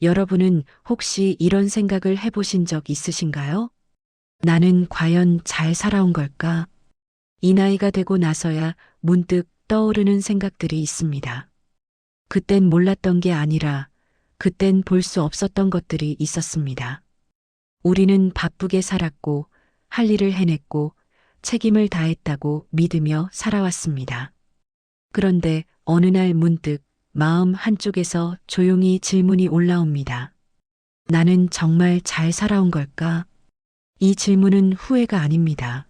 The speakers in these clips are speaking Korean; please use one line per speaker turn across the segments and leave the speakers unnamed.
여러분은 혹시 이런 생각을 해보신 적 있으신가요? 나는 과연 잘 살아온 걸까? 이 나이가 되고 나서야 문득 떠오르는 생각들이 있습니다. 그땐 몰랐던 게 아니라 그땐 볼 수 없었던 것들이 있었습니다. 우리는 바쁘게 살았고 할 일을 해냈고 책임을 다했다고 믿으며 살아왔습니다. 그런데 어느 날 문득 마음 한쪽에서 조용히 질문이 올라옵니다. 나는 정말 잘 살아온 걸까? 이 질문은 후회가 아닙니다.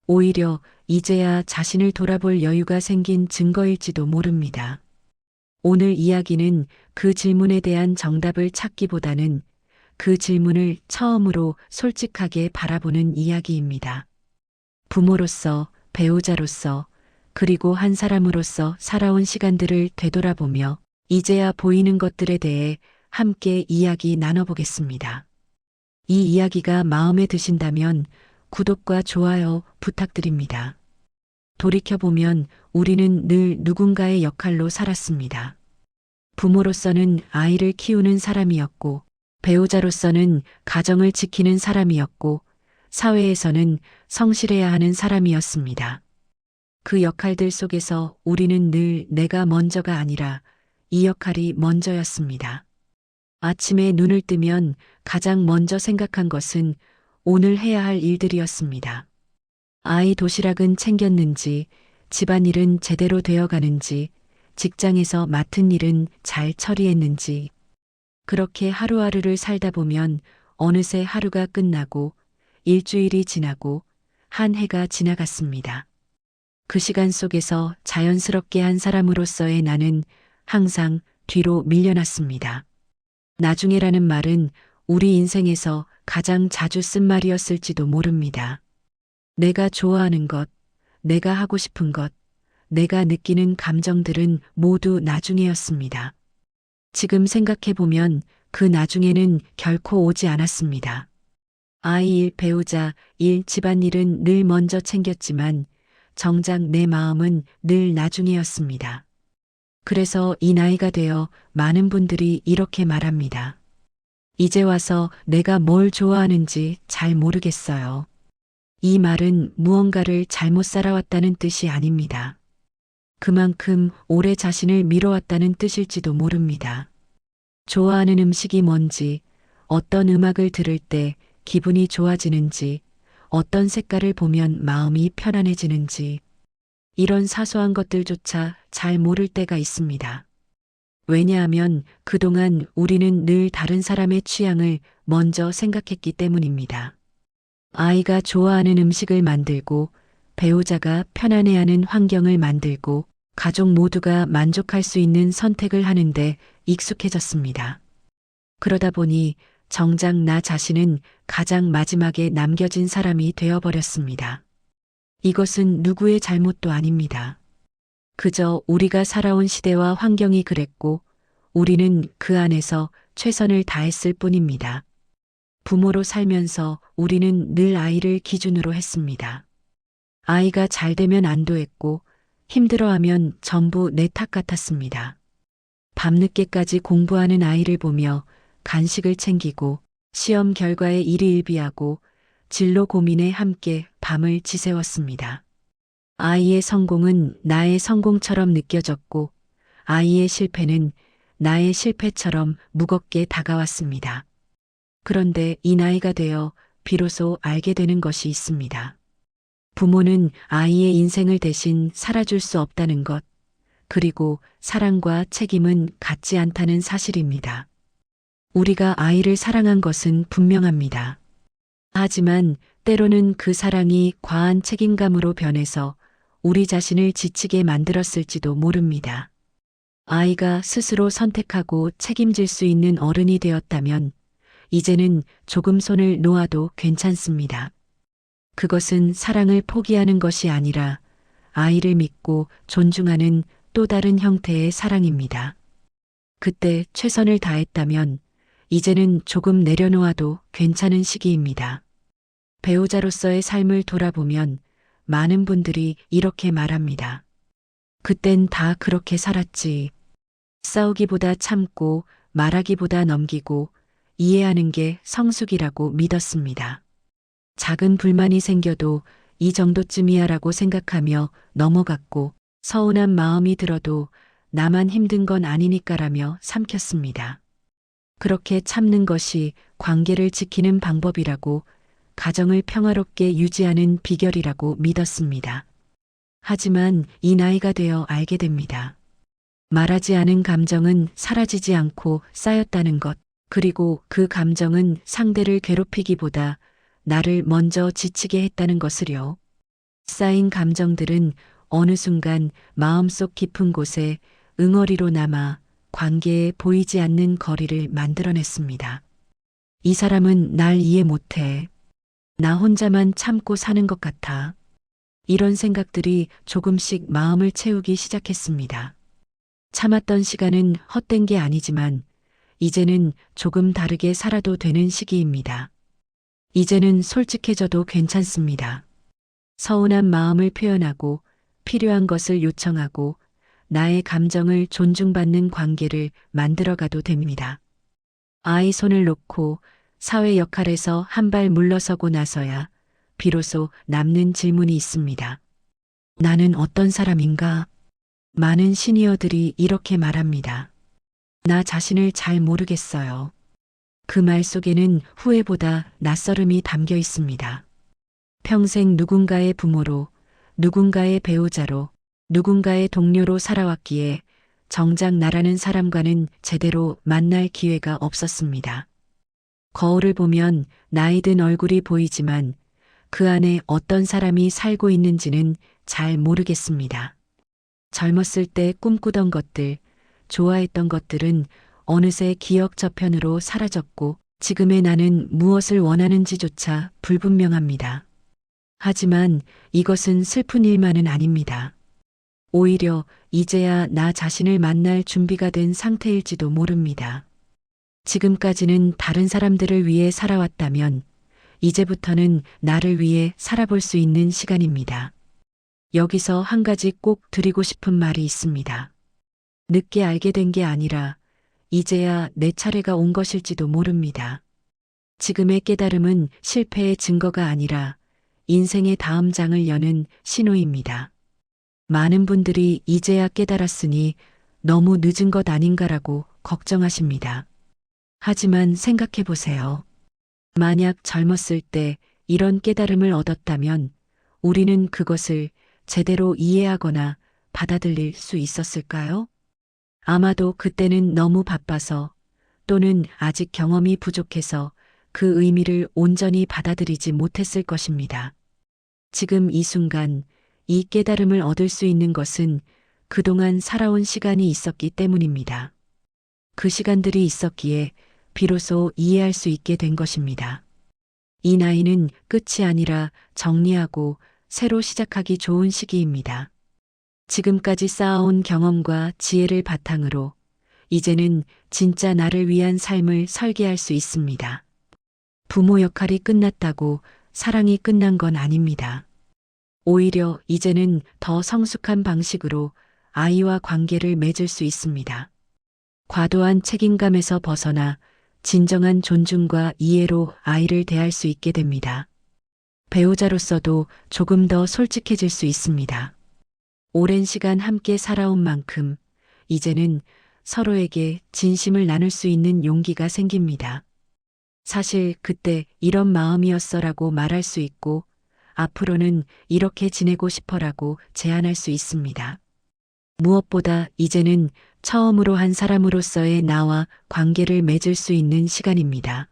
오히려 이제야 자신을 돌아볼 여유가 생긴 증거일지도 모릅니다. 오늘 이야기는 그 질문에 대한 정답을 찾기보다는 그 질문을 처음으로 솔직하게 바라보는 이야기입니다. 부모로서, 배우자로서, 그리고 한 사람으로서 살아온 시간들을 되돌아보며 이제야 보이는 것들에 대해 함께 이야기 나눠보겠습니다. 이 이야기가 마음에 드신다면 구독과 좋아요 부탁드립니다. 돌이켜보면 우리는 늘 누군가의 역할로 살았습니다. 부모로서는 아이를 키우는 사람이었고, 배우자로서는 가정을 지키는 사람이었고, 사회에서는 성실해야 하는 사람이었습니다. 그 역할들 속에서 우리는 늘 내가 먼저가 아니라 이 역할이 먼저였습니다. 아침에 눈을 뜨면 가장 먼저 생각한 것은 오늘 해야 할 일들이었습니다. 아이 도시락은 챙겼는지, 집안일은 제대로 되어 가는지, 직장에서 맡은 일은 잘 처리했는지. 그렇게 하루하루를 살다 보면 어느새 하루가 끝나고 일주일이 지나고 한 해가 지나갔습니다. 그 시간 속에서 자연스럽게 한 사람으로서의 나는 항상 뒤로 밀려났습니다. 나중에라는 말은 우리 인생에서 가장 자주 쓴 말이었을지도 모릅니다. 내가 좋아하는 것, 내가 하고 싶은 것, 내가 느끼는 감정들은 모두 나중에였습니다. 지금 생각해보면 그 나중에는 결코 오지 않았습니다. 아이 일, 배우자 일, 집안일은 늘 먼저 챙겼지만 정작 내 마음은 늘 나중에였습니다. 그래서 이 나이가 되어 많은 분들이 이렇게 말합니다. 이제 와서 내가 뭘 좋아하는지 잘 모르겠어요. 이 말은 무언가를 잘못 살아왔다는 뜻이 아닙니다. 그만큼 오래 자신을 미뤄왔다는 뜻일지도 모릅니다. 좋아하는 음식이 뭔지, 어떤 음악을 들을 때 기분이 좋아지는지, 어떤 색깔을 보면 마음이 편안해지는지, 이런 사소한 것들조차 잘 모를 때가 있습니다. 왜냐하면 그동안 우리는 늘 다른 사람의 취향을 먼저 생각했기 때문입니다. 아이가 좋아하는 음식을 만들고, 배우자가 편안해하는 환경을 만들고, 가족 모두가 만족할 수 있는 선택을 하는데 익숙해졌습니다. 그러다 보니 정작 나 자신은 가장 마지막에 남겨진 사람이 되어버렸습니다. 이것은 누구의 잘못도 아닙니다. 그저 우리가 살아온 시대와 환경이 그랬고 우리는 그 안에서 최선을 다했을 뿐입니다. 부모로 살면서 우리는 늘 아이를 기준으로 했습니다. 아이가 잘 되면 안도했고 힘들어하면 전부 내 탓 같았습니다. 밤늦게까지 공부하는 아이를 보며 간식을 챙기고 시험 결과에 일희일비하고 진로 고민에 함께 밤을 지새웠습니다. 아이의 성공은 나의 성공처럼 느껴졌고 아이의 실패는 나의 실패처럼 무겁게 다가왔습니다. 그런데 이 나이가 되어 비로소 알게 되는 것이 있습니다. 부모는 아이의 인생을 대신 살아줄 수 없다는 것, 그리고 사랑과 책임은 같지 않다는 사실입니다. 우리가 아이를 사랑한 것은 분명합니다. 하지만 때로는 그 사랑이 과한 책임감으로 변해서 우리 자신을 지치게 만들었을지도 모릅니다. 아이가 스스로 선택하고 책임질 수 있는 어른이 되었다면 이제는 조금 손을 놓아도 괜찮습니다. 그것은 사랑을 포기하는 것이 아니라 아이를 믿고 존중하는 또 다른 형태의 사랑입니다. 그때 최선을 다했다면 이제는 조금 내려놓아도 괜찮은 시기입니다. 배우자로서의 삶을 돌아보면 많은 분들이 이렇게 말합니다. 그땐 다 그렇게 살았지. 싸우기보다 참고 말하기보다 넘기고 이해하는 게 성숙이라고 믿었습니다. 작은 불만이 생겨도 이 정도쯤이야라고 생각하며 넘어갔고 서운한 마음이 들어도 나만 힘든 건 아니니까라며 삼켰습니다. 그렇게 참는 것이 관계를 지키는 방법이라고, 가정을 평화롭게 유지하는 비결이라고 믿었습니다. 하지만 이 나이가 되어 알게 됩니다. 말하지 않은 감정은 사라지지 않고 쌓였다는 것, 그리고 그 감정은 상대를 괴롭히기보다 나를 먼저 지치게 했다는 것을요. 쌓인 감정들은 어느 순간 마음속 깊은 곳에 응어리로 남아 관계에 보이지 않는 거리를 만들어냈습니다. 이 사람은 날 이해 못해. 나 혼자만 참고 사는 것 같아. 이런 생각들이 조금씩 마음을 채우기 시작했습니다. 참았던 시간은 헛된 게 아니지만 이제는 조금 다르게 살아도 되는 시기입니다. 이제는 솔직해져도 괜찮습니다. 서운한 마음을 표현하고 필요한 것을 요청하고 나의 감정을 존중받는 관계를 만들어가도 됩니다. 아이 손을 놓고 사회 역할에서 한 발 물러서고 나서야 비로소 남는 질문이 있습니다. 나는 어떤 사람인가? 많은 시니어들이 이렇게 말합니다. 나 자신을 잘 모르겠어요. 그 말 속에는 후회보다 낯설음이 담겨 있습니다. 평생 누군가의 부모로, 누군가의 배우자로, 누군가의 동료로 살아왔기에 정작 나라는 사람과는 제대로 만날 기회가 없었습니다. 거울을 보면 나이 든 얼굴이 보이지만 그 안에 어떤 사람이 살고 있는지는 잘 모르겠습니다. 젊었을 때 꿈꾸던 것들, 좋아했던 것들은 어느새 기억 저편으로 사라졌고 지금의 나는 무엇을 원하는지조차 불분명합니다. 하지만 이것은 슬픈 일만은 아닙니다. 오히려 이제야 나 자신을 만날 준비가 된 상태일지도 모릅니다. 지금까지는 다른 사람들을 위해 살아왔다면 이제부터는 나를 위해 살아볼 수 있는 시간입니다. 여기서 한 가지 꼭 드리고 싶은 말이 있습니다. 늦게 알게 된 게 아니라 이제야 내 차례가 온 것일지도 모릅니다. 지금의 깨달음은 실패의 증거가 아니라 인생의 다음 장을 여는 신호입니다. 많은 분들이 이제야 깨달았으니 너무 늦은 것 아닌가라고 걱정하십니다. 하지만 생각해 보세요. 만약 젊었을 때 이런 깨달음을 얻었다면 우리는 그것을 제대로 이해하거나 받아들일 수 있었을까요? 아마도 그때는 너무 바빠서 또는 아직 경험이 부족해서 그 의미를 온전히 받아들이지 못했을 것입니다. 지금 이 순간 이 깨달음을 얻을 수 있는 것은 그동안 살아온 시간이 있었기 때문입니다. 그 시간들이 있었기에 비로소 이해할 수 있게 된 것입니다. 이 나이는 끝이 아니라 정리하고 새로 시작하기 좋은 시기입니다. 지금까지 쌓아온 경험과 지혜를 바탕으로 이제는 진짜 나를 위한 삶을 설계할 수 있습니다. 부모 역할이 끝났다고 사랑이 끝난 건 아닙니다. 오히려 이제는 더 성숙한 방식으로 아이와 관계를 맺을 수 있습니다. 과도한 책임감에서 벗어나 진정한 존중과 이해로 아이를 대할 수 있게 됩니다. 배우자로서도 조금 더 솔직해질 수 있습니다. 오랜 시간 함께 살아온 만큼 이제는 서로에게 진심을 나눌 수 있는 용기가 생깁니다. 사실 그때 이런 마음이었어라고 말할 수 있고 앞으로는 이렇게 지내고 싶어라고 제안할 수 있습니다. 무엇보다 이제는 처음으로 한 사람으로서의 나와 관계를 맺을 수 있는 시간입니다.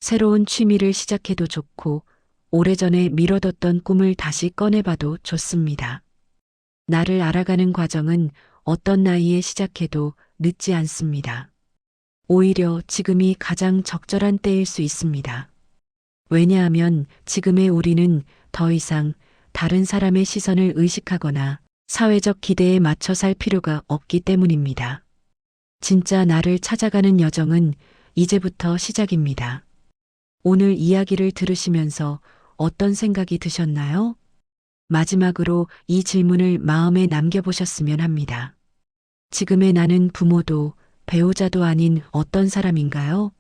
새로운 취미를 시작해도 좋고 오래전에 미뤄뒀던 꿈을 다시 꺼내봐도 좋습니다. 나를 알아가는 과정은 어떤 나이에 시작해도 늦지 않습니다. 오히려 지금이 가장 적절한 때일 수 있습니다. 왜냐하면 지금의 우리는 더 이상 다른 사람의 시선을 의식하거나 사회적 기대에 맞춰 살 필요가 없기 때문입니다. 진짜 나를 찾아가는 여정은 이제부터 시작입니다. 오늘 이야기를 들으시면서 어떤 생각이 드셨나요? 마지막으로 이 질문을 마음에 남겨보셨으면 합니다. 지금의 나는 부모도 배우자도 아닌 어떤 사람인가요?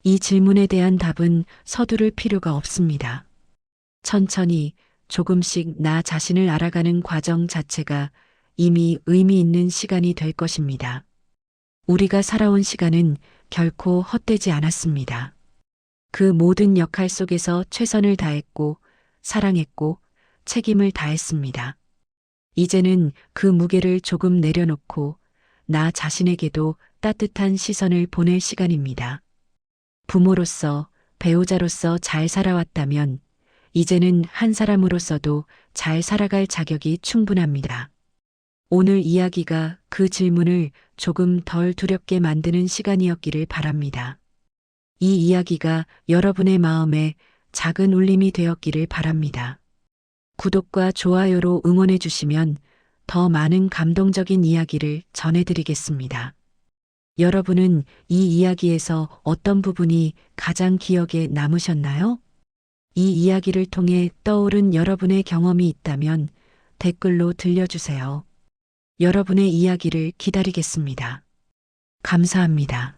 이 질문에 대한 답은 서두를 필요가 없습니다. 천천히 조금씩 나 자신을 알아가는 과정 자체가 이미 의미 있는 시간이 될 것입니다. 우리가 살아온 시간은 결코 헛되지 않았습니다. 그 모든 역할 속에서 최선을 다했고, 사랑했고, 책임을 다했습니다. 이제는 그 무게를 조금 내려놓고, 나 자신에게도 따뜻한 시선을 보낼 시간입니다. 부모로서, 배우자로서 잘 살아왔다면, 이제는 한 사람으로서도 잘 살아갈 자격이 충분합니다. 오늘 이야기가 그 질문을 조금 덜 두렵게 만드는 시간이었기를 바랍니다. 이 이야기가 여러분의 마음에 작은 울림이 되었기를 바랍니다. 구독과 좋아요로 응원해 주시면 더 많은 감동적인 이야기를 전해드리겠습니다. 여러분은 이 이야기에서 어떤 부분이 가장 기억에 남으셨나요? 이 이야기를 통해 떠오른 여러분의 경험이 있다면 댓글로 들려주세요. 여러분의 이야기를 기다리겠습니다. 감사합니다.